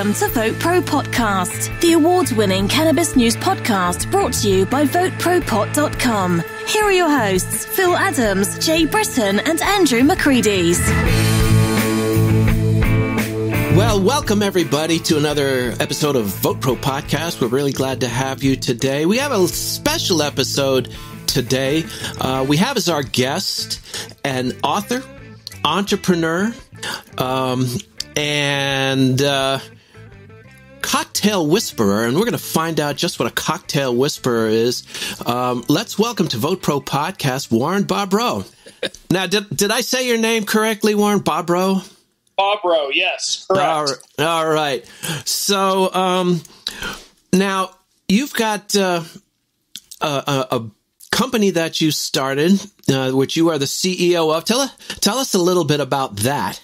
Welcome to VoteProPot-Cast, the award-winning cannabis news podcast brought to you by VoteProPot.com. Here are your hosts, Phil Adams, Jay Britton, and Andrew McCreadys. Well, welcome everybody to another episode of VoteProPot-Cast. We're really glad to have you today. We have a special episode today. We have as our guest an author, entrepreneur, and cocktail whisperer, and we're going to find out just what a cocktail whisperer is. Let's welcome to VoteProPot-Cast, Warren Bobrow. Now, did I say your name correctly, Warren? Bobrow? Bobrow, yes, correct. All right. So, now you've got a company that you started, which you are the CEO of. Tell us a little bit about that.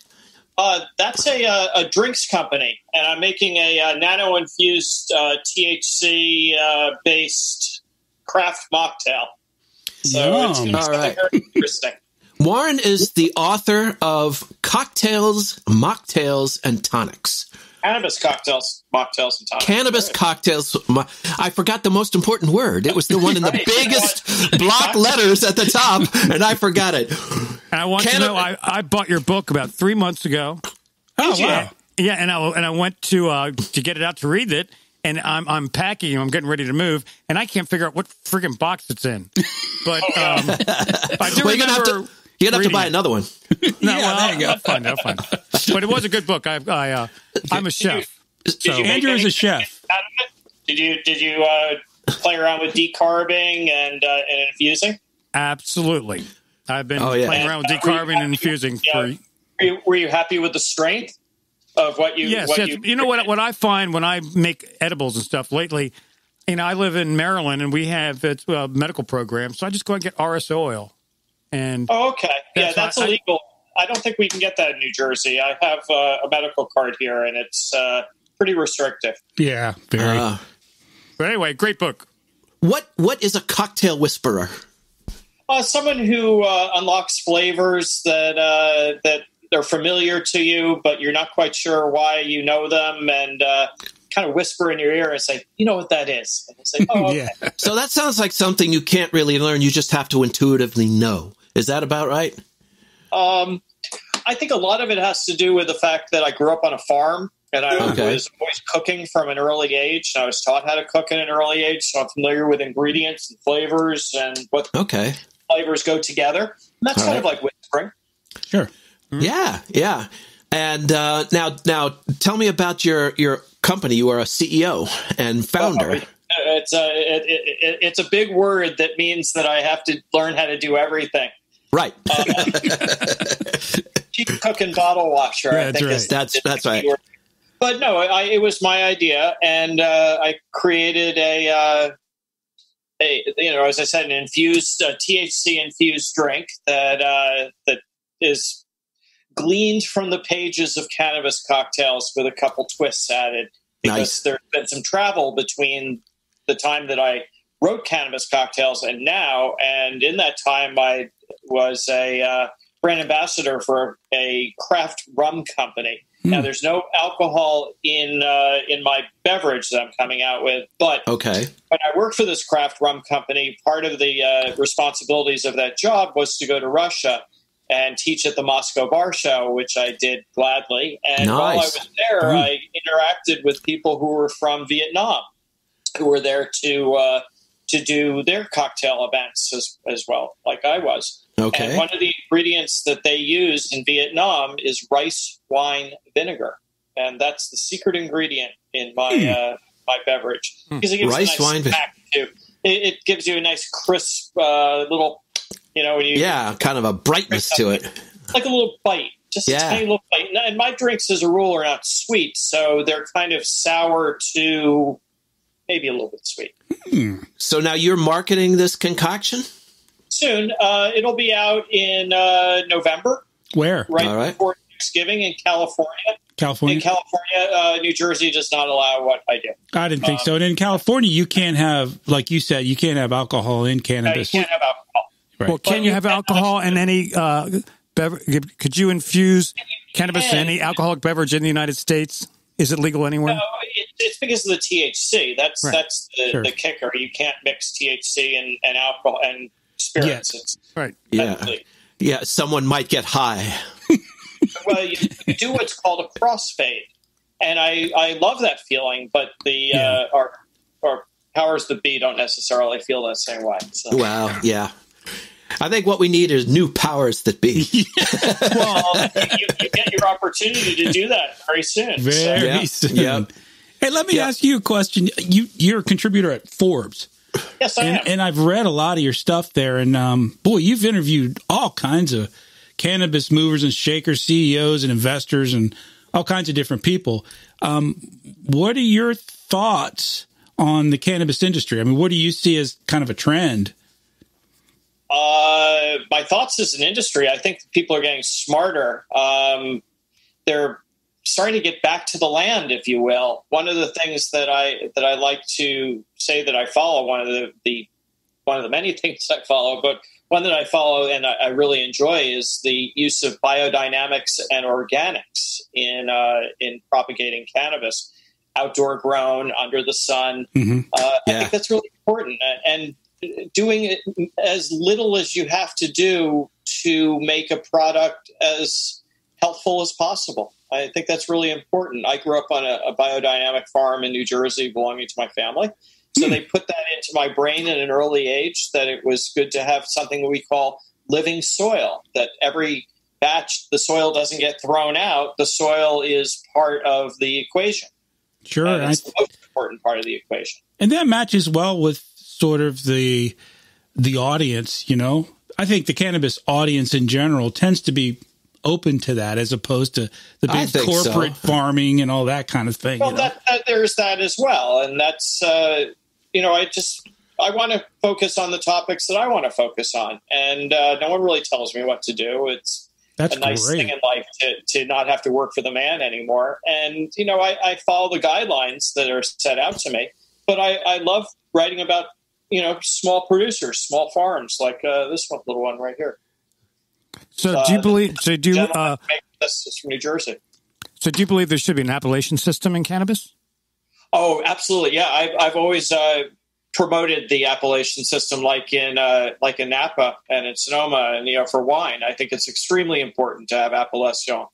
That's a drinks company, and I'm making a nano-infused THC-based craft mocktail. So it's going to be something very interesting. Warren is the author of Cocktails, Mocktails, and Tonics. Cannabis cocktails, mocktails, and tonics. Cannabis cocktails. I forgot the most important word. It was the one in the biggest block letters at the top, and I forgot it. And I want to know, I bought your book about 3 months ago. Oh, wow. Yeah, and I went to get it out to read it, and I'm packing, I'm getting ready to move, and I can't figure out what friggin' box it's in. But I do remember... You're going to have to buy another one. No, there you go. I'll find. But it was a good book. I'm a chef. Andrew is a chef. Did you play around with decarbing and infusing? Absolutely. I've been playing around with decarbing and infusing. Were you happy with the strength of what you? Yes. You know what I find when I make edibles and stuff lately. I live in Maryland and we have it's a medical program, so I just go and get RS oil. And okay. Yeah, that's illegal. I don't think we can get that in New Jersey. I have a medical card here, and it's pretty restrictive. Yeah, very. But anyway, great book. What is a cocktail whisperer? Someone who unlocks flavors that they're familiar to you, but you're not quite sure why you know them, and kind of whisper in your ear and say, "You know what that is?" And they say, "Oh, okay." Yeah. So that sounds like something you can't really learn. You just have to intuitively know. Is that about right? I think a lot of it has to do with the fact that I grew up on a farm, and I was always cooking from an early age. I was taught how to cook at an early age, so I'm familiar with ingredients and flavors and what flavors go together. And that's kind of like whispering. Sure. Mm-hmm. Yeah. And now tell me about your company. You are a CEO and founder. It's a big word that means that I have to learn how to do everything. Right. Cheap cook and bottle washer. Yeah, I think that's right. Word. But no, it was my idea, and I created as I said, an infused THC infused drink that is gleaned from the pages of Cannabis Cocktails with a couple twists added. Because there's been some travel between the time that I wrote Cannabis Cocktails and now, and in that time I was a brand ambassador for a craft rum company. Now, there's no alcohol in my beverage that I'm coming out with, but when I worked for this craft rum company, part of the responsibilities of that job was to go to Russia and teach at the Moscow Bar Show, which I did gladly. And while I was there, I interacted with people who were from Vietnam, who were there to do their cocktail events as well, like I was. Okay. And one of the ingredients that they use in Vietnam is rice wine vinegar, and that's the secret ingredient in my my beverage because it gives rice a nice smack too. It gives you a nice crisp little, when you kind of a brightness to it, like a little bite, just a tiny little bite. And my drinks, as a rule, are not sweet, so they're kind of sour to maybe a little bit sweet. So now you're marketing this concoction? Soon. It'll be out in November. Where? Right before Thanksgiving in California. In California, New Jersey does not allow what I do. I didn't think so. And in California, you can't have, like you said, you can't have alcohol in cannabis. You can't have alcohol. Right. Well, can you have alcohol in any beverage? Could you infuse cannabis in any alcoholic beverage in the United States? Is it legal anywhere? No, it's because of the THC. That's the kicker. You can't mix THC and alcohol and spirits. Yes. Right. Yeah. Someone might get high. Well, you do what's called a crossfade, and I love that feeling. But our powers that be don't necessarily feel the same way. So. Well, yeah. I think what we need is new powers that be. Well, you get your opportunity to do that very soon. Very soon. Yep. Hey, let me ask you a question. You're a contributor at Forbes. Yes, I am. And I've read a lot of your stuff there. And, boy, you've interviewed all kinds of cannabis movers and shakers, CEOs and investors and all kinds of different people. What are your thoughts on the cannabis industry? I mean, what do you see as kind of a trend? My thoughts as an industry, I think people are getting smarter. They're starting to get back to the land, if you will. One of the things that I like to say that I follow, one of the many things I follow, but one that I follow and I really enjoy is the use of biodynamics and organics in propagating cannabis, outdoor grown, under the sun. Mm-hmm. I think that's really important, and doing it as little as you have to do to make a product as healthful as possible. I think that's really important. I grew up on a biodynamic farm in New Jersey belonging to my family. So they put that into my brain at an early age, that it was good to have something that we call living soil, that every batch, the soil doesn't get thrown out. The soil is part of the equation. Sure. And it's the most important part of the equation. And that matches well with sort of the audience, you know. I think the cannabis audience in general tends to be open to that, as opposed to the big corporate farming and all that kind of thing. Well, there's that as well, and that's I want to focus on the topics that I want to focus on, and no one really tells me what to do. That's a nice thing in life to not have to work for the man anymore, and I follow the guidelines that are set out to me. But I love writing about small producers, small farms, like this little one right here. So do you believe? So do you? This is from New Jersey. So do you believe there should be an appellation system in cannabis? Oh, absolutely. Yeah, I've always promoted the appellation system, like in Napa and in Sonoma, and for wine. I think it's extremely important to have appellation.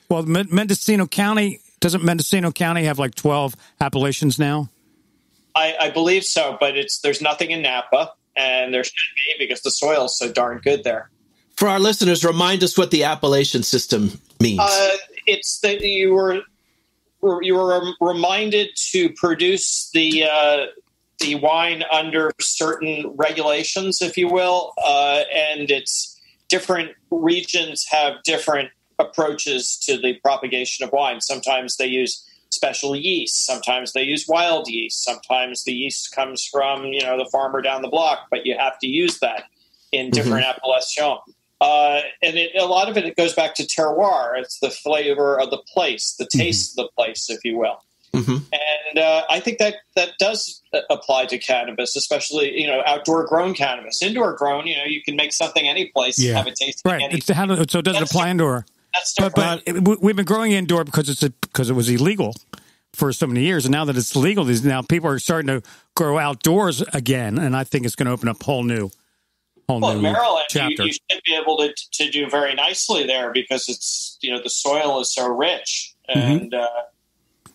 Well, Mendocino County, doesn't Mendocino County have like 12 appellations now? I believe so, but there's nothing in Napa, and there should be, because the soil's so darn good there. For our listeners, remind us what the appellation system means. It's that you were reminded to produce the wine under certain regulations, if you will, and it's different regions have different approaches to the propagation of wine. Sometimes they use special yeast. Sometimes they use wild yeast. Sometimes the yeast comes from the farmer down the block, but you have to use that in different appellations. And a lot of it goes back to terroir. It's the flavor of the place, the taste of the place, if you will. Mm-hmm. And I think that does apply to cannabis, especially outdoor grown cannabis. Indoor grown, you can make something any place and have it taste right. So it doesn't apply indoor. That's but we've been growing indoor because it was illegal for so many years, and now that it's legal, now people are starting to grow outdoors again, and I think it's going to open up a whole new in Maryland, chapter. You should be able to do very nicely there, because it's the soil is so rich, and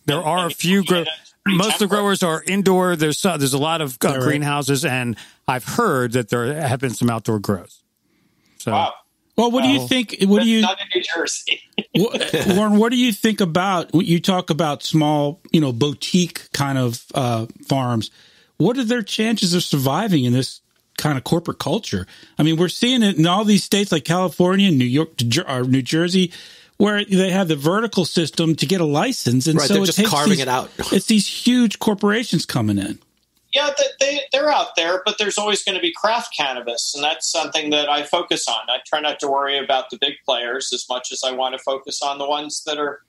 there are a few. Most of the growers are indoor. There's a lot of greenhouses, and I've heard that there have been some outdoor grows. So, wow. Well, what do you think? What do you? Not in New Jersey. Warren, what do you think about? You talk about small, boutique kind of farms. What are their chances of surviving in this kind of corporate culture? I mean, we're seeing it in all these states like California, New York, or New Jersey, where they have the vertical system to get a license, and so they're just carving it out. It's these huge corporations coming in. Yeah, they're out there, but there's always going to be craft cannabis, and that's something that I focus on. I try not to worry about the big players as much as I want to focus on the ones that are.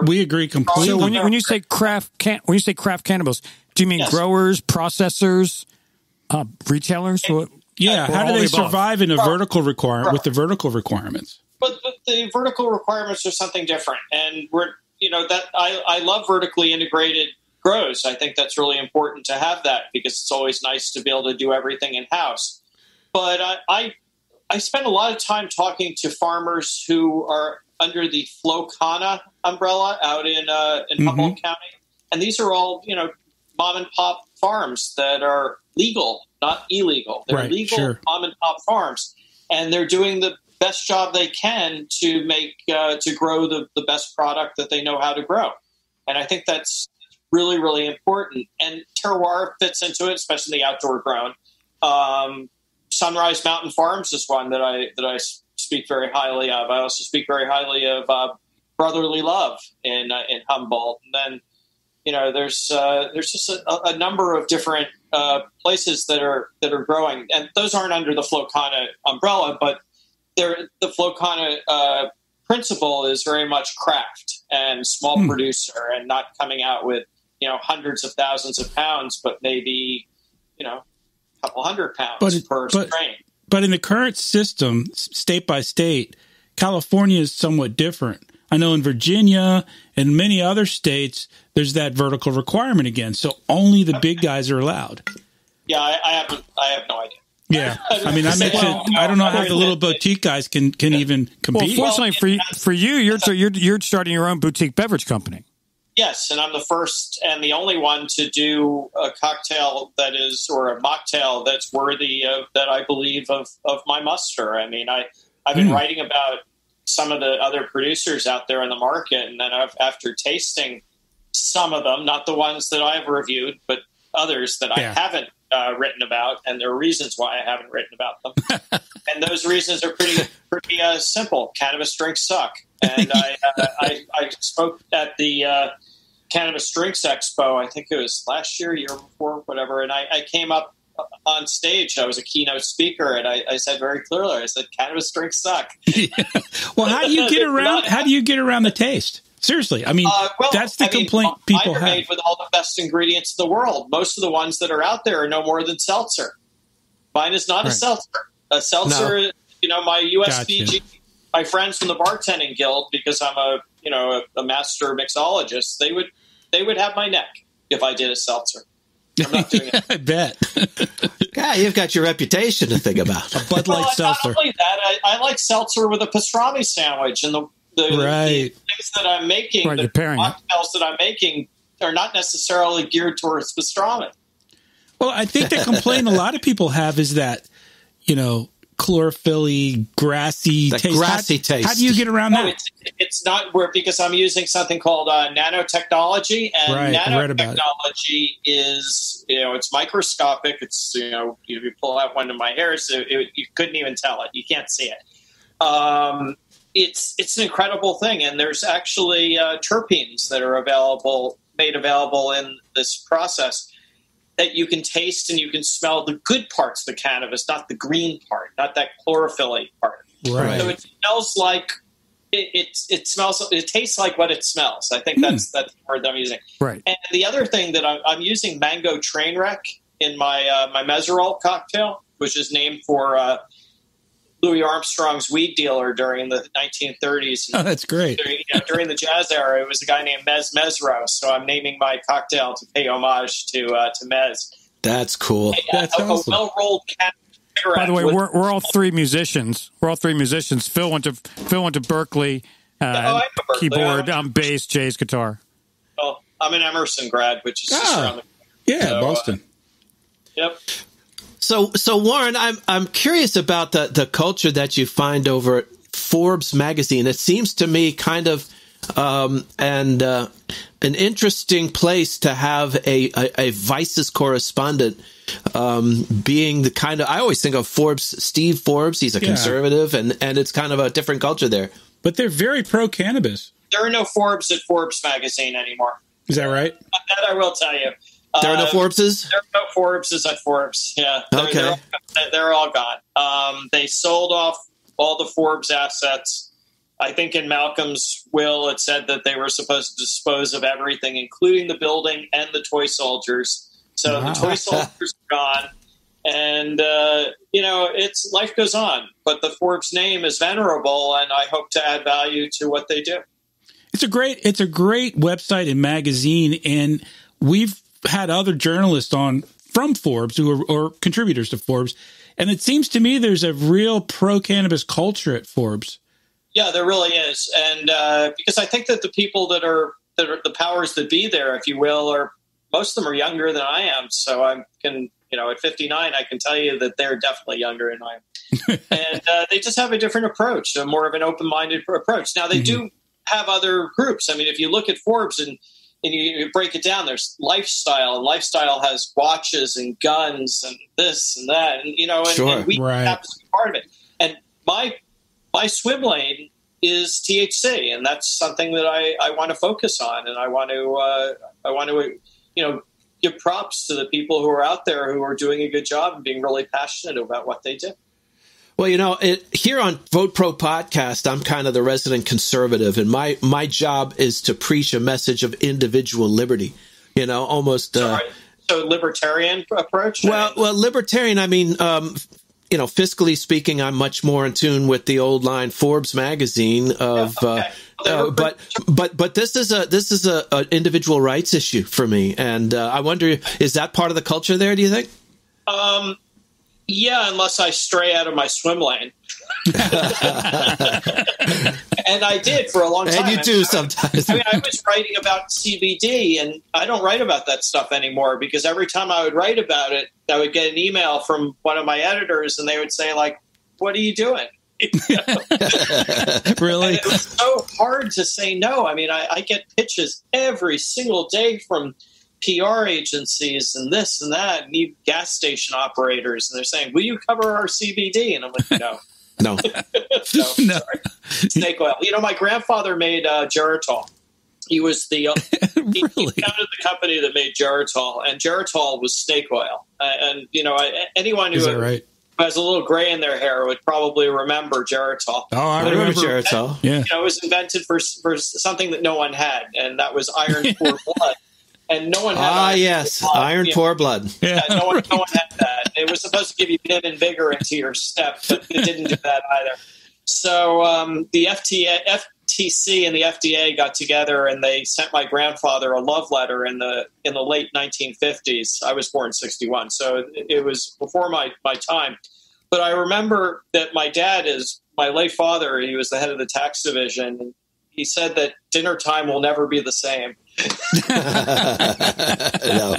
We agree completely. So when you say craft cannabis, do you mean growers, processors, retailers? Yeah, how do they survive in a vertical requirement with the vertical requirements? But the vertical requirements are something different, and that I love vertically integrated grows. I think that's really important to have that because it's always nice to be able to do everything in house. But I spend a lot of time talking to farmers who are under the Flocana umbrella out in Humboldt County, and these are all mom and pop farms that are legal, not illegal. They're legal mom and pop farms, and they're doing the best job they can to make to grow the best product that they know how to grow. And I think that's really, really important. And terroir fits into it, especially the outdoor grown. Sunrise Mountain Farms is one that I speak very highly of. I also speak very highly of Brotherly Love in Humboldt. And then there's just a number of different places that are growing, and those aren't under the Flocana umbrella, but the Flocana principle is very much craft and small producer, and not coming out with hundreds of thousands of pounds, but maybe a couple hundred pounds per strain. But in the current system, state by state, California is somewhat different. I know in Virginia and many other states, there's that vertical requirement again. So only the big guys are allowed. Yeah, I have no idea. Yeah, I mean that makes it. I don't know how the little boutique guys can even compete. Well, fortunately for you, you're starting your own boutique beverage company. Yes, and I'm the first and the only one to do a cocktail or a mocktail that's worthy of that. I believe of my muster. I mean, I've been writing about some of the other producers out there in the market, and then after tasting some of them, not the ones that I've reviewed, but others that I haven't written about, and there are reasons why I haven't written about them. And those reasons are pretty simple. Cannabis drinks suck. And I spoke at the Cannabis Drinks Expo, I think it was last year before, whatever, and I came up on stage. I was a keynote speaker, and I said very clearly, I said, cannabis drinks suck. Well, how do you get around the taste? Seriously, I mean, that's the complaint people have. Mine are made with all the best ingredients in the world. Most of the ones that are out there are no more than seltzer. Mine is not a seltzer. A seltzer, my USBG, gotcha. My friends from the bartending guild, because I'm a master mixologist, they would have my neck if I did a seltzer. I'm not doing it. I bet. God, you've got your reputation to think about. A Bud Light seltzer. Not only that, I like seltzer with a pastrami sandwich, and the things that I'm making, the cocktails that I'm making, are not necessarily geared towards pastrami. Well, I think the complaint a lot of people have is that, chlorophyll-y, grassy taste. How do you get around that? It's not because I'm using something called nanotechnology, and nanotechnology is, it's microscopic. It's, if you pull out one of my hairs, you couldn't even tell it. You can't see it. It's an incredible thing, and there's actually terpenes that are made available in this process that you can taste and you can smell the good parts of the cannabis, not the green part, not that chlorophyll-y part. Right. So it smells like it tastes like what it smells. I think that's the word I'm using. Right. And the other thing that I'm using mango Trainwreck in my my Meserol cocktail, which is named for Louis Armstrong's weed dealer during the 1930s. Oh, that's great. During the jazz era, it was a guy named Mesro. So I'm naming my cocktail to pay homage to Mez. That's cool. That's awesome. A well-rolled cigarette. By the way, we're all three musicians. Phil went to Berkeley, keyboard. I'm bass, Jay's guitar. Well, I'm an Emerson grad, which is just around the corner. Yeah, Boston. Yep. So Warren, I'm curious about the culture that you find over at Forbes magazine. It seems to me kind of an interesting place to have a Vice's correspondent, being the kind of, I always think of Steve Forbes. He's a conservative, and it's kind of a different culture there. But they're very pro cannabis. There are no Forbes at Forbes magazine anymore. Is that right? That I will tell you. There are no Forbeses? There are no Forbeses at Forbes. Yeah. Okay. They're all gone. They sold off all the Forbes assets. I think in Malcolm's will, it said that they were supposed to dispose of everything, including the building and the toy soldiers. So the toy soldiers are gone. And, it's life goes on. But the Forbes name is venerable, and I hope to add value to what they do. It's a great website and magazine, and we've had other journalists on from Forbes who are contributors to Forbes, and it seems to me there's a real pro-cannabis culture at Forbes. Yeah, there really is, and because I think that the people that are the powers that be there, if you will, are most of them are younger than I am. So I can, at 59, I can tell you that they're definitely younger than I am, and they just have a different approach, more of an open-minded approach. Now they do have other groups. I mean, if you look at Forbes and you break it down, there's lifestyle, and lifestyle has watches and guns and this and that, and and we have to be part of it. And my swim lane is THC, and that's something that I want to focus on, and I want to give props to the people who are out there who are doing a good job and being really passionate about what they do. Well, here on VoteProPot-Cast, I'm kind of the resident conservative, and my job is to preach a message of individual liberty. Almost. So libertarian approach. Well, libertarian. I mean, fiscally speaking, I'm much more in tune with the old line Forbes magazine of. But this is a individual rights issue for me, and I wonder, is that part of the culture there? Do you think? Yeah, unless I stray out of my swim lane. And I did for a long time. And you do sometimes. I was writing about CBD, and I don't write about that stuff anymore because every time I would write about it, I would get an email from one of my editors, and they would say, like, "What are you doing?" Really? And it was so hard to say no. I mean, I get pitches every single day from PR agencies and this and that, and even gas station operators, and they're saying, "Will you cover our CBD?" And I'm like, "No, no, no. Sorry. Snake oil." My grandfather made Geritol. He was he founded the company that made Geritol, and Geritol was snake oil. And anyone who has a little gray in their hair would probably remember Geritol. Oh, I remember Geritol. Yeah, it was invented for something that no one had, and that was iron for blood. And no one had iron poor blood. Yeah, no one had that. It was supposed to give you vim and vigor into your step, but it didn't do that either. So the FTC and the FDA got together, and they sent my grandfather a love letter in the late 1950s. I was born in 1961, so it was before my time. But I remember that my dad my late father. He was the head of the tax division. And he said that dinner time will never be the same. No.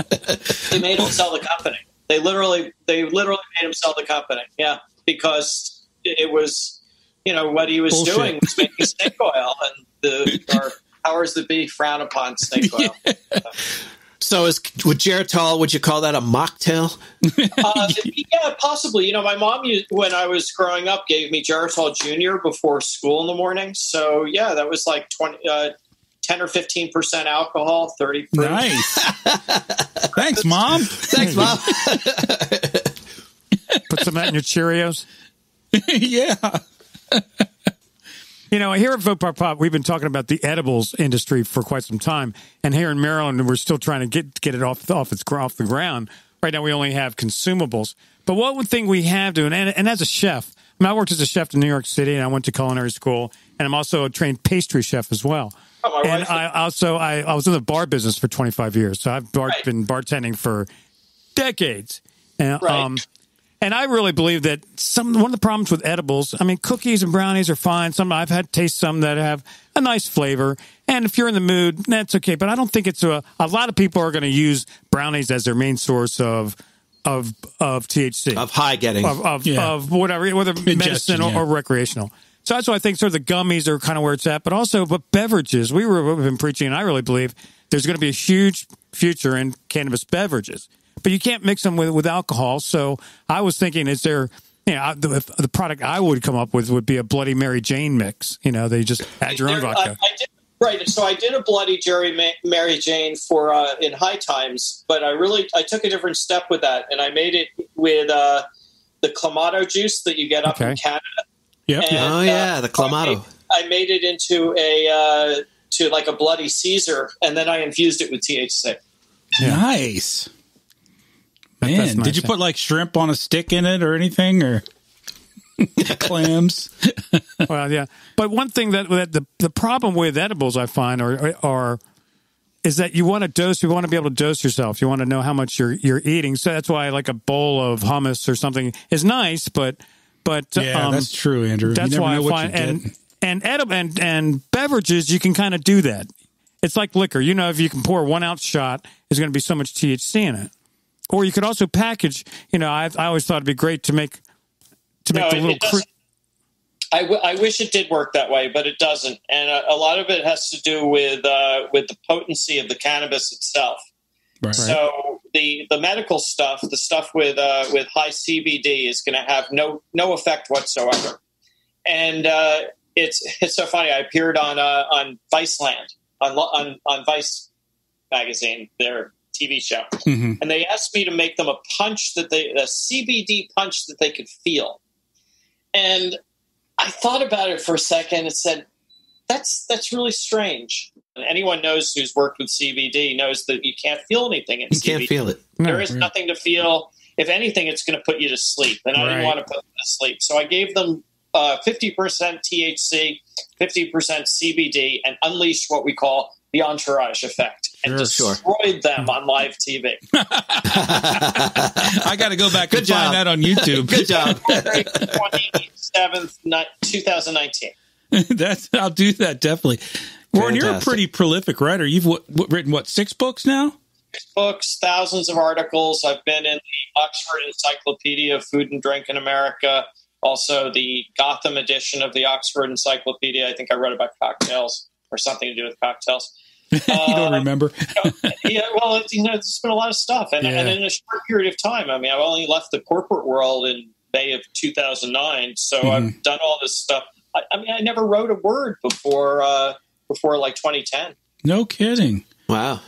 They made him sell the company. They literally made him sell the company. Yeah, because it was, what he was doing was making snake oil, and our powers that be frown upon snake oil. Yeah. So with Geritol, would you call that a mocktail? Yeah, possibly. My mom, when I was growing up, gave me Geritol Junior before school in the morning. So yeah, that was like 10 or 15% alcohol, 30 proof. Nice. Thanks, Mom. Thanks, Mom. Put some of that in your Cheerios. Yeah. Here at VoteProPot, we've been talking about the edibles industry for quite some time, and here in Maryland, we're still trying to get it off the ground. Right now, we only have consumables. But one thing we have to, and as a chef, I worked as a chef in New York City, and I went to culinary school, and I'm also a trained pastry chef as well. And I was in the bar business for 25 years, so I've been bartending for decades. And I really believe that one of the problems with edibles, cookies and brownies are fine. I've had taste some that have a nice flavor, and if you're in the mood, that's okay. But I don't think it's a lot of people are going to use brownies as their main source of THC, of high getting, of whatever, whether medicine or recreational. So that's why I think sort of the gummies are kind of where it's at, but beverages. We've been preaching, and I really believe there's going to be a huge future in cannabis beverages. But you can't mix them with alcohol. So I was thinking, is there, the product I would come up with would be a Bloody Mary Jane mix. They just add your own vodka. So I did a Bloody Mary Jane for in High Times, but I took a different step with that, and I made it with the Clamato juice that you get up in Canada. Yep. The Clamato. I made it into to like a Bloody Caesar, and then I infused it with THC. Yeah. Nice. Man, nice. Did you put like shrimp on a stick in it or anything? Or clams. Well, yeah. But one thing that the problem with edibles, I find, is that you want to dose. You want to be able to dose yourself. You want to know how much you're eating. So that's why like a bowl of hummus or something is nice. But yeah, that's true, Andrew. That's why I find and beverages, you can kind of do that. It's like liquor. You know, if you can pour a 1 ounce shot, there's going to be so much THC in it. Or you could also package. You know, I always thought it'd be great to make the little. I wish it did work that way, but it doesn't, and a lot of it has to do with the potency of the cannabis itself. Right. So the medical stuff, the stuff with high CBD, is going to have no effect whatsoever. And it's so funny. I appeared on Viceland on Vice magazine, their TV show, and they asked me to make them a CBD punch that they could feel, and I thought about it for a second and said, that's really strange. And anyone knows who's worked with CBD knows that you can't feel anything in CBD. You can't feel it. There is nothing to feel. If anything, it's going to put you to sleep. And I didn't want to put them to sleep. So I gave them 50% THC, 50% CBD, and unleashed what we call the entourage effect. And destroyed them on live TV. I got to go back and find that on YouTube. Good job. February 27th, 2019. I'll do that, definitely. Warren, you're a pretty prolific writer. You've written, 6 books now? 6 books, thousands of articles. I've been in the Oxford Encyclopedia of Food and Drink in America, also the Gotham edition of the Oxford Encyclopedia. I think I wrote about cocktails or something to do with cocktails. You don't remember? Yeah, well, there's been a lot of stuff. And in a short period of time, I mean, I've only left the corporate world in May of 2009, so I've done all this stuff. I mean, I never wrote a word before like 2010. No kidding. Wow.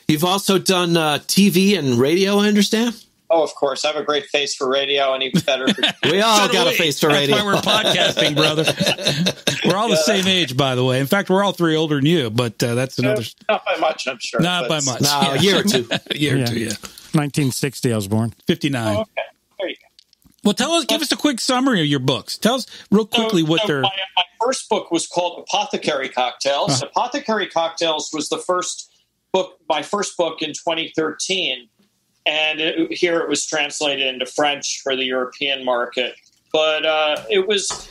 You've also done TV and radio, I understand? Oh, of course. I have a great face for radio, and even better for We all got a face for radio. That's why we're podcasting, brother. We're all the same age, by the way. In fact, we're all 3 older than you, but that's another... Not by much, I'm sure. Not by much. No, a year or two. A year or two, yeah. 1960, I was born. 59. Oh, okay. There you go. Well, give us a quick summary of your books. Tell us real quickly what they're... My first book was called Apothecary Cocktails. Apothecary Cocktails was my first book in 2013. And here it was translated into French for the European market. But it was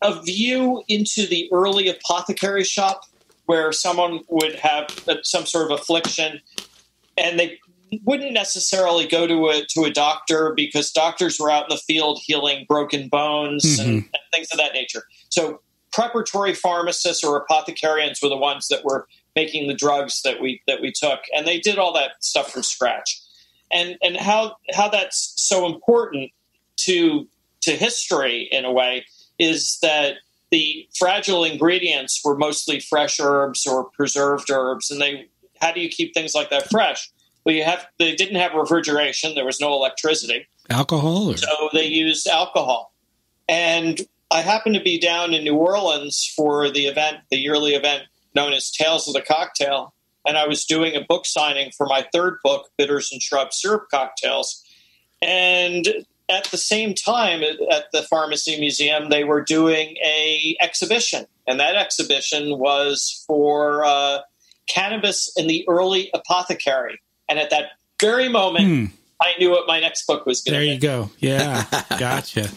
a view into the early apothecary shop where someone would have some sort of affliction, and they wouldn't necessarily go to a doctor because doctors were out in the field healing broken bones and things of that nature. So preparatory pharmacists or apothecarians were the ones that were making the drugs that we took, and they did all that stuff from scratch. And how that's so important to history in a way is that the fragile ingredients were mostly fresh herbs or preserved herbs, and how do you keep things like that fresh? Well, they didn't have refrigeration. There was no electricity. Alcohol? So they used alcohol. And I happened to be down in New Orleans for the yearly event known as Tales of the Cocktail. And I was doing a book signing for my 3rd book, Bitters and Shrub Syrup Cocktails. And at the same time, at the Pharmacy Museum, they were doing an exhibition. And that exhibition was for cannabis in the early apothecary. And at that very moment, I knew what my next book was going to be. There you go. Yeah, gotcha.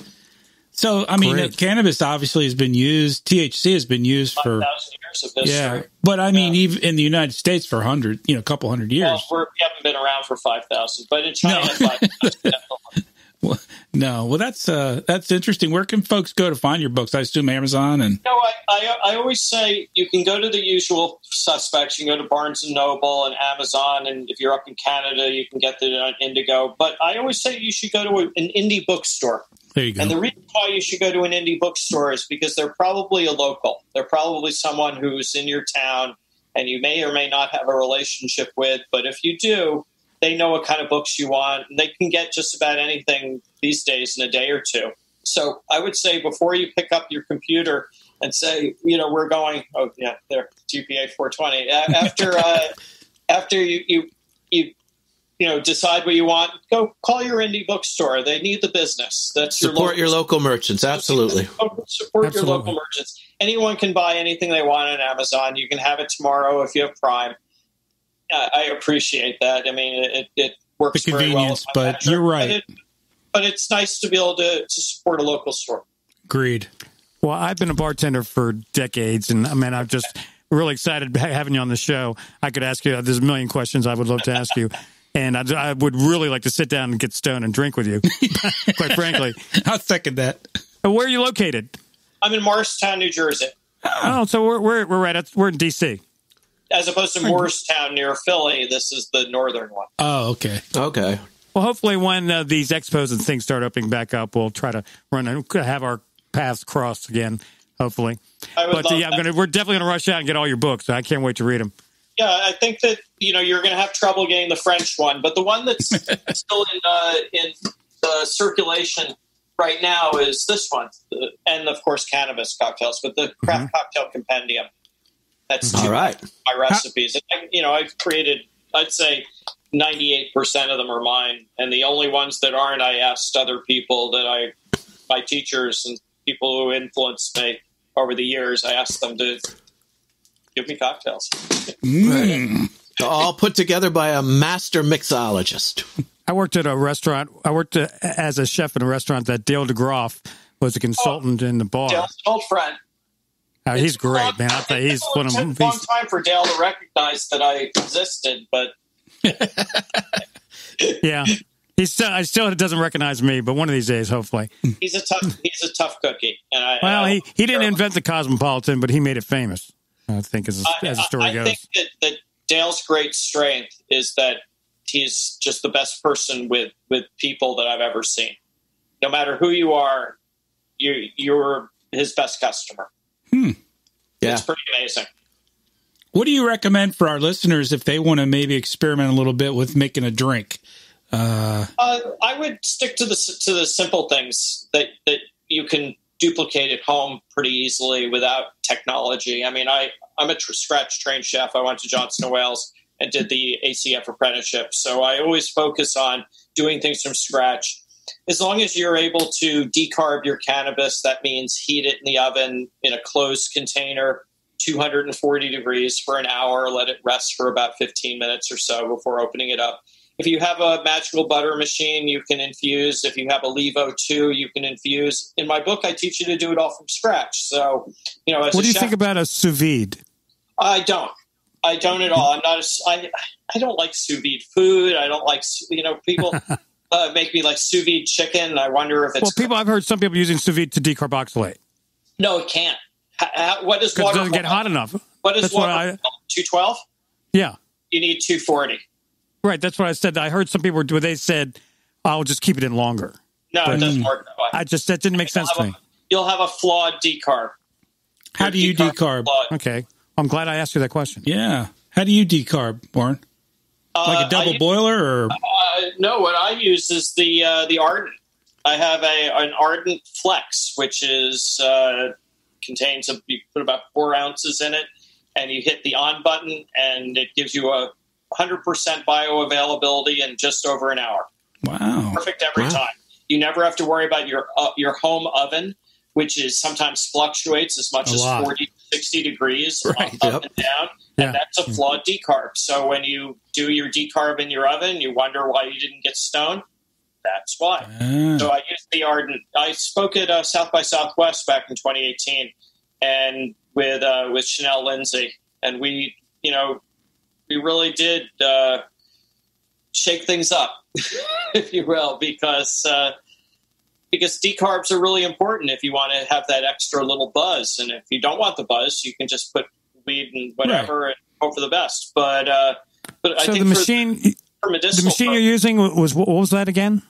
So, I mean, cannabis obviously has been used, THC has been used for 5,000 years of history. Yeah, but I mean, even in the United States for a couple hundred years. Well, we haven't been around for 5,000, but in China, 5,000, definitely. Well, that's interesting. Where can folks go to find your books? I assume Amazon and. No, I always say you can go to the usual suspects. You can go to Barnes and Noble and Amazon, and if you're up in Canada, you can get it on Indigo. But I always say you should go to an indie bookstore. There you go. And the reason why you should go to an indie bookstore is because they're probably a local. They're probably someone who's in your town and you may or may not have a relationship with. But if you do, they know what kind of books you want. And they can get just about anything these days in a day or two. So I would say before you pick up your computer and say, we're going, oh, yeah, there, GPA 420. After you decide what you want, go call your indie bookstore. They need the business. That's support your local merchants. Absolutely. Support your local merchants. Anyone can buy anything they want on Amazon. You can have it tomorrow if you have Prime. I appreciate that. I mean, it works the convenience, very well. But you're right. But it's nice to be able to support a local store. Agreed. Well, I've been a bartender for decades, and I mean, I'm just really excited having you on the show. I could ask you, there's a million questions I would love to ask you. And I would really like to sit down and get stoned and drink with you, quite frankly. I'll second that. Where are you located? I'm in Morristown, New Jersey. Oh, so we're in D.C. As opposed to Morristown near Philly, this is the northern one. Oh, okay. Okay. Well, hopefully when these expos and things start opening back up, we'll try to have our paths cross again, hopefully. We're definitely going to rush out and get all your books. I can't wait to read them. Yeah, I think that you're going to have trouble getting the French one, but the one that's still in circulation right now is this one, and of course Cannabis Cocktails, but the Craft Cocktail Compendium. That's all right. My recipes. I've created, I'd say 98% of them are mine, and the only ones that aren't, I asked other people my teachers and people who influenced me over the years. I asked them to give me cocktails. Right. All put together by a master mixologist. I worked at a restaurant. I worked as a chef in a restaurant that Dale DeGroff was a consultant in the bar. Dale's an old friend. Oh, he's great, man. I think he's one of them. It took a long time for Dale to recognize that I existed, but yeah, he still doesn't recognize me. But one of these days, hopefully, he's a tough cookie. And he didn't invent the Cosmopolitan, but he made it famous. I think as the story goes. I think that Dale's great strength is that he's just the best person with people that I've ever seen. No matter who you are, you're his best customer. Yeah. It's pretty amazing. What do you recommend for our listeners if they want to maybe experiment a little bit with making a drink? I would stick to the simple things that you can duplicate at home pretty easily without technology. I mean, I'm a scratch trained chef. I went to Johnson & Wales and did the ACF apprenticeship. So I always focus on doing things from scratch. As long as you're able to decarb your cannabis, that means heat it in the oven in a closed container, 240 degrees for an hour, let it rest for about 15 minutes or so before opening it up. If you have a magical butter machine, you can infuse. If you have a Levo 2, you can infuse. In my book, I teach you to do it all from scratch. So, as what do you think about a sous vide? I don't at all. I don't like sous vide food. I don't like, people make me like sous vide chicken. I wonder if it's. Well, I've heard some people using sous vide to decarboxylate. No, it can't. What is water? It doesn't get hot enough. What is water? 212? Yeah. You need 240. Right. That's what I said. I heard some people they said, I'll just keep it in longer. No, it doesn't work that way. That didn't make sense to me. You'll have a flawed decarb. How do you decarb? Okay. I'm glad I asked you that question. Yeah. How do you decarb, Warren? Like a double boiler or? No, what I use is the Ardent. I have an Ardent Flex, which is contains you put about 4 ounces in it, and you hit the on button, and it gives you a 100% bioavailability in just over an hour. Wow! Perfect every time. You never have to worry about your home oven, which is sometimes fluctuates as much as 40 to 60 degrees up and down. And that's a flawed decarb. So when you do your decarb in your oven, you wonder why you didn't get stoned. That's why. So I used the Ardent. I spoke at South by Southwest back in 2018, and with Chanel Lindsay, and we really did shake things up, if you will, because decarbs are really important if you want to have that extra little buzz. And if you don't want the buzz, you can just put weed and whatever and hope for the best. But I think the machine you're using was what was that again?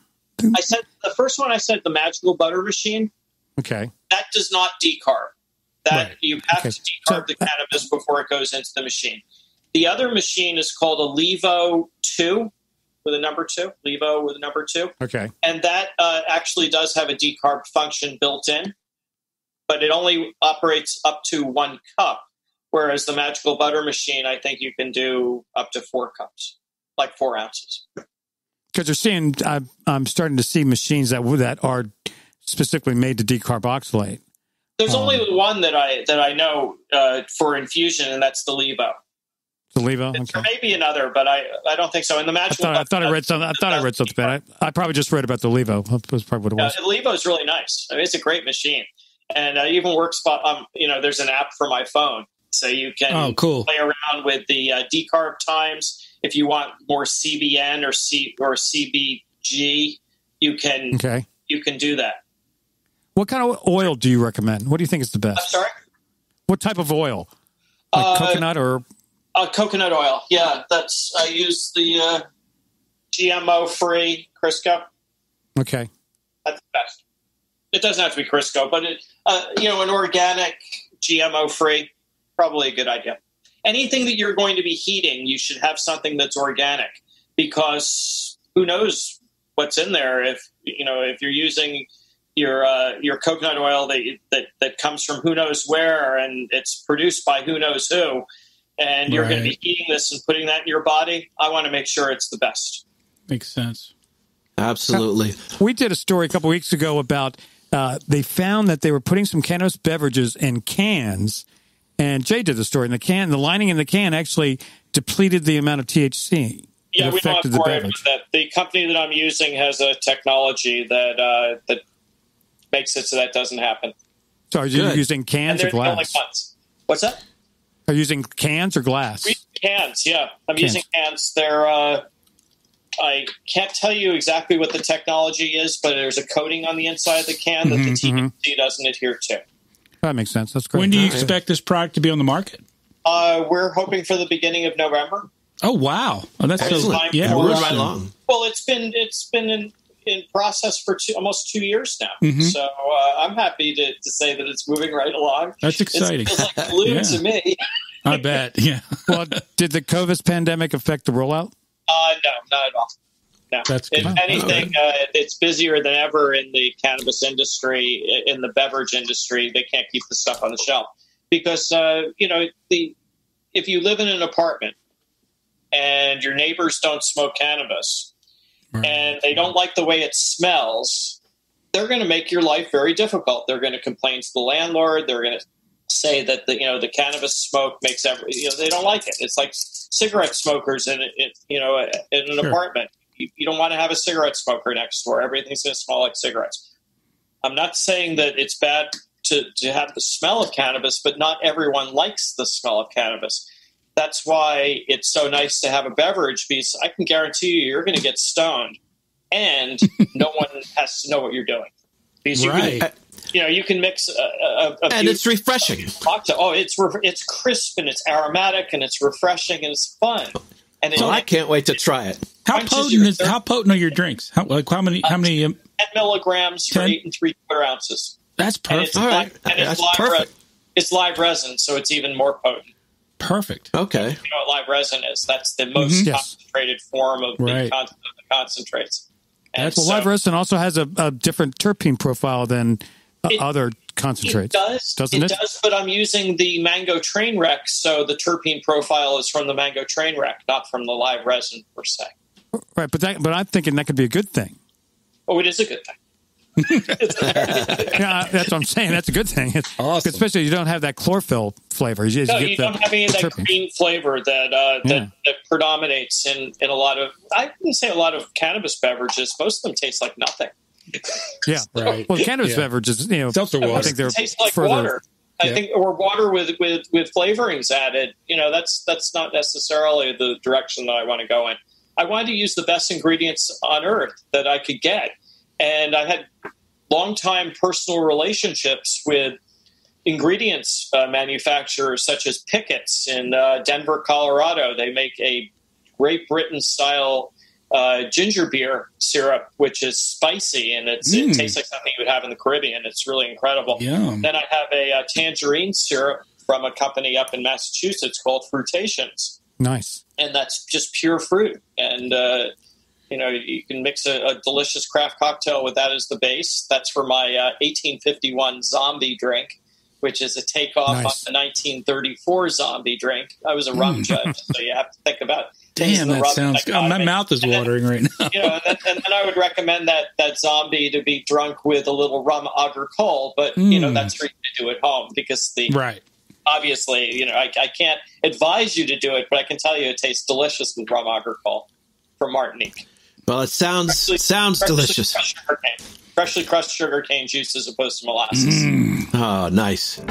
I said the first one. I said the magical butter machine. Okay, that does not decarb. You have to decarb the cannabis before it goes into the machine. The other machine is called a Levo 2 with a number 2. Levo with a number 2. Okay, and that actually does have a decarb function built in, but it only operates up to 1 cup. Whereas the magical butter machine, I think you can do up to 4 cups, like 4 ounces. Because you're seeing, I'm starting to see machines that are specifically made to decarboxylate. There's only one that I know for infusion, and that's the Levo. The Levo? Okay. There may be another, but I don't think so. In the magical, I thought I read something. Bad. I probably just read about the Levo. That was probably what it was. The Levo is really nice. I mean, it's a great machine, and even works. There's an app for my phone, so you can play around with the decarb times. If you want more CBN or CBG, you can do that. What kind of oil do you recommend? What do you think is the best? I'm sorry? What type of oil? Like coconut or? Coconut oil. Yeah, I use the GMO-free Crisco. Okay. That's the best. It doesn't have to be Crisco, but an organic GMO-free, probably a good idea. Anything that you're going to be heating, you should have something that's organic, because who knows what's in there. If you're using your coconut oil that comes from who knows where, and it's produced by who knows who, and you're going to be eating this and putting that in your body, I want to make sure it's the best. Makes sense. Absolutely. We did a story a couple weeks ago about they found that they were putting some cannabis beverages in cans, and Jay did the story. And the lining in the can actually depleted the amount of THC. Yeah, we don't have to worry about that. The company that I'm using has a technology that makes it so that doesn't happen. So are you using cans or glass? The only ones. What's that? Are you using cans or glass? Cans, yeah. I'm using cans. They're I can't tell you exactly what the technology is, but there's a coating on the inside of the can that the THC doesn't adhere to. That makes sense. That's great. When do you expect this product to be on the market? We're hoping for the beginning of November. Oh, wow. Oh, that's excellent. Yeah, we're right along. Well, it's been in process for almost 2 years now. Mm-hmm. So I'm happy to say that it's moving right along. That's exciting. It feels like glue to me. I bet, yeah. Well, did the COVID pandemic affect the rollout? No, not at all. No. That's good. If anything, it's busier than ever in the cannabis industry, in the beverage industry. They can't keep the stuff on the shelf because, if you live in an apartment and your neighbors don't smoke cannabis and they don't like the way it smells, they're going to make your life very difficult. They're going to complain to the landlord. They're going to say that the cannabis smoke makes they don't like it. It's like cigarette smokers in an apartment. You don't want to have a cigarette smoker next door. Everything's going to smell like cigarettes. I'm not saying that it's bad to have the smell of cannabis, but not everyone likes the smell of cannabis. That's why it's so nice to have a beverage, because I can guarantee you're going to get stoned and no one has to know what you're doing. Because you can mix and it's refreshing. Cocktail. Oh, it's crisp and it's aromatic and it's refreshing and it's fun. And I can't wait to try it. How potent are your drinks? How many? 10 milligrams for 8 3/4 ounces. That's perfect. It's live resin, so it's even more potent. Perfect. You Okay. know what live resin is? That's the most concentrated form of the concentrates. Live resin also has a different terpene profile than other concentrates. It does. Doesn't it? It does, but I'm using the mango train wreck, so the terpene profile is from the mango train wreck, not from the live resin per se. Right, but I'm thinking that could be a good thing. Oh, it is a good thing. Yeah, that's what I'm saying. That's a good thing. Awesome. Especially you don't have that chlorophyll flavor. You don't have any of that green flavor that predominates in a lot of, I wouldn't say a lot of cannabis beverages. Most of them taste like nothing. Yeah, right. Well, cannabis beverages, seltzer water. I think they're taste like water. I think, or water with flavorings added. That's not necessarily the direction that I want to go in. I wanted to use the best ingredients on earth that I could get. And I had long-time personal relationships with ingredients manufacturers such as Pickett's in Denver, Colorado. They make a Great Britain-style ginger beer syrup, which is spicy, and it tastes like something you would have in the Caribbean. It's really incredible. Yum. Then I have a tangerine syrup from a company up in Massachusetts called Fruitations. Nice. And that's just pure fruit. And you can mix a delicious craft cocktail with that as the base. That's for my 1851 zombie drink, which is a takeoff on the 1934 zombie drink. I was a rum judge, so you have to think about Martini's Damn, the that rum sounds good. My mouth is watering right now. And then I would recommend that zombie to be drunk with a little rum agricole, but that's for you to do at home because obviously, I can't advise you to do it, but I can tell you it tastes delicious with rum agricole from Martinique. Well, it sounds delicious. Freshly crushed sugar cane juice as opposed to molasses. Oh, nice.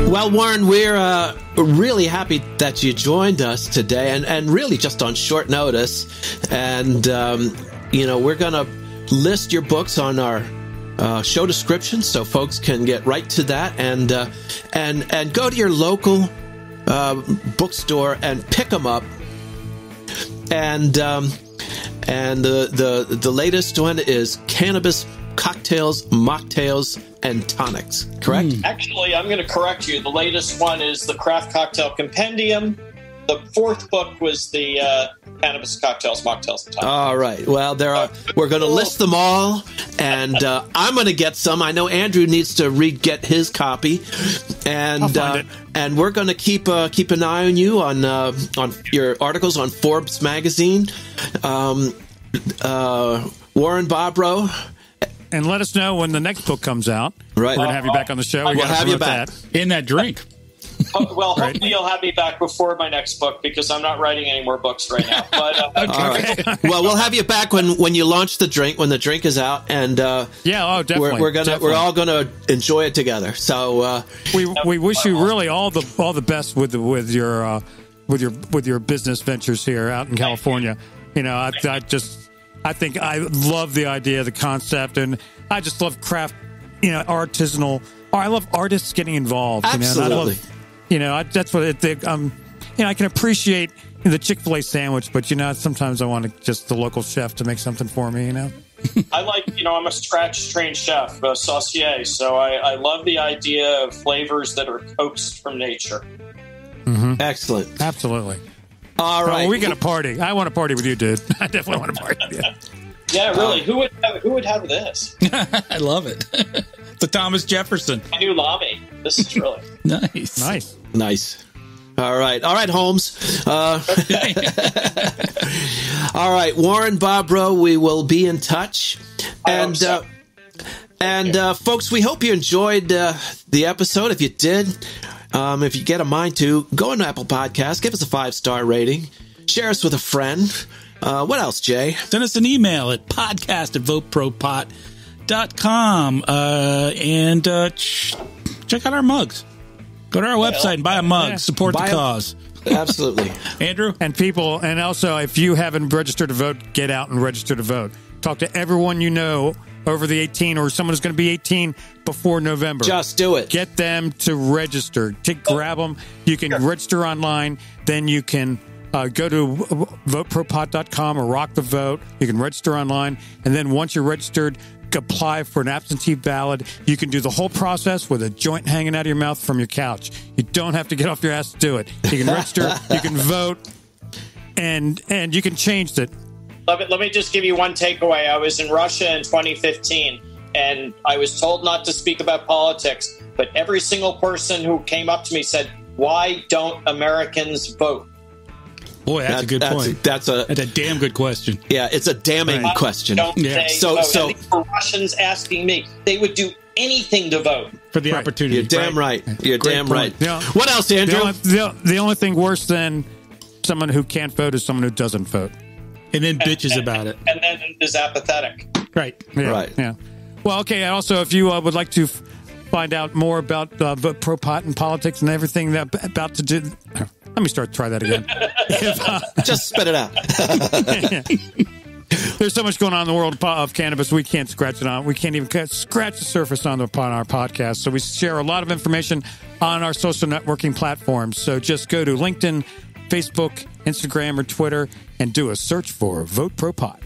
Well, Warren, we're really happy that you joined us today, and really just on short notice. And we're going to list your books on our show description, so folks can get right to that and go to your local bookstore and pick them up. And the latest one is Cannabis Cocktails, Mocktails, and Tonics, correct? Actually, I'm going to correct you. The latest one is the Craft Cocktail Compendium. The fourth book was the Cannabis Cocktails, Mocktails, and Tonics. All right. Well, we're going to list them all, and I'm going to get some. I know Andrew needs to get his copy, and we're going to keep an eye on you on your articles on Forbes magazine. Warren Bobrow. And let us know when the next book comes out. Right. We're going to have you back on the show. We'll have you back. In that drink. Hopefully you'll have me back before my next book because I'm not writing any more books right now. But all right. Well, we'll have you back when you launch the drink, when the drink is out, and definitely. We're all gonna enjoy it together. So we wish you really all the best with your business ventures here out in California. I think I love the idea, the concept, and I just love craft, artisanal. I love artists getting involved. Absolutely. That's what I think. I can appreciate the Chick-fil-A sandwich, but sometimes I want just the local chef to make something for me. I like, I'm a scratch-trained chef, a saucier, so I love the idea of flavors that are coaxed from nature. Mm-hmm. Excellent. Absolutely. All right. We got a party. I want to party with you, dude. I definitely want to party with you. Yeah, really. Who would have this? I love it. The Thomas Jefferson. I knew Lamy. This is really nice. All right, Holmes. All right, Warren Bobrow. We will be in touch, and folks, we hope you enjoyed the episode. If you did, if you get a mind to, go on Apple Podcasts, give us a 5-star rating, share us with a friend. What else, Jay? Send us an email at podcast@VoteProPot.com and check out our mugs. Go to our website and buy a mug. Support the cause. Absolutely. Andrew? And also, if you haven't registered to vote, get out and register to vote. Talk to everyone you know over the 18 or someone who's going to be 18 before November. Just do it. Get them to register. Grab them. You can register online. Then you can go to VoteProPot.com or Rock the Vote. You can register online. And then once you're registered, apply for an absentee ballot. You can do the whole process with a joint hanging out of your mouth from your couch. You don't have to get off your ass to do it. You can register, you can vote, and you can change it. Let me just give you one takeaway. I was in Russia in 2015, and I was told not to speak about politics, but every single person who came up to me said, "Why don't Americans vote?" Boy, that's a good point. That's a damn good question. Yeah, it's a damning question. So for Russians asking me, they would do anything to vote for the opportunity. You're damn right. You're damn right. Yeah. What else, Andrew? The only thing worse than someone who can't vote is someone who doesn't vote, and then bitches about it, and then is apathetic. Right. Yeah. Right. Yeah. Well, okay. Also, if you would like to find out more about VoteProPot and politics and everything that about to do. Let me try that again. Just spit it out. There's so much going on in the world of cannabis, we can't scratch it on. We can't even scratch the surface on our podcast. So we share a lot of information on our social networking platforms. So just go to LinkedIn, Facebook, Instagram, or Twitter and do a search for VoteProPot.